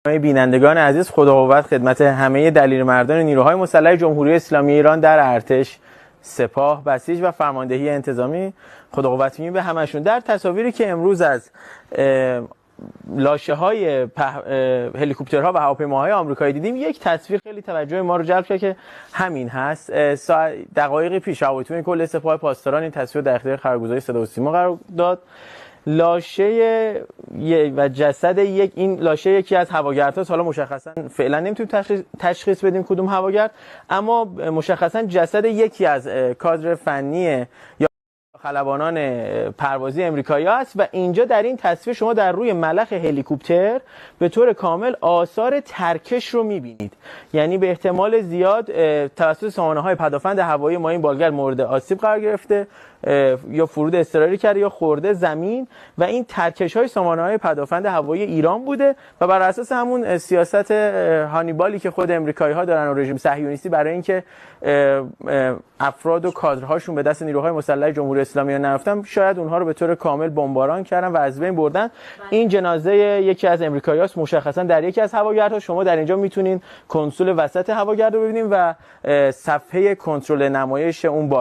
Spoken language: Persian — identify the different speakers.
Speaker 1: بینندگان عزیز، خدا قوت خدمت همه دلیرمردان نیروهای مسلح جمهوری اسلامی ایران در ارتش، سپاه، بسیج و فرماندهی انتظامی. خدا قوت میگیم به همشون. در تصاویری که امروز از لاشه های هلیکوپترها و هواپیماهای آمریکایی دیدیم، یک تصویر خیلی توجه ما رو جلب کرد که همین هست. دقایق پیش هواپیمای کل سپاه پاسداران این تصویر در اختیار خبرگزاری صدا و سیما قرار داد. لاشه و جسد این لاشه یکی از هواگردهاست. حالا مشخصا فعلا نمیتونیم تشخیص بدیم کدوم هواگرد، اما مشخصا جسد یکی از کادر فنی یا خلبانان پروازی امریکایی است. و اینجا در این تصویر شما در روی ملخ هلیکوپتر به طور کامل آثار ترکش رو میبینید، یعنی به احتمال زیاد توسط سامانه‌های پدافند هوایی ما این بالگرد مورد آسیب قرار گرفته، یا فرود اضطراری کرده یا خورده زمین، و این ترکش های سامانه‌های پدافند هوایی ایران بوده و بر اساس همون سیاست هانیبالی که خود امریکایی ها دارن و رژیم صهیونیستی برای اینکه افراد و کادرهاشون به دست نیروهای مسلح جمهوری اسلامی نرفتن، شاید اونها رو به طور کامل بمباران کردن و از بین بردن. این جنازه یکی از امریکایی‌هاست، مشخصا در یکی از هواگردها. شما در اینجا میتونین کنسول وسط هواگرد رو ببینید و صفحه کنترل نمایش اون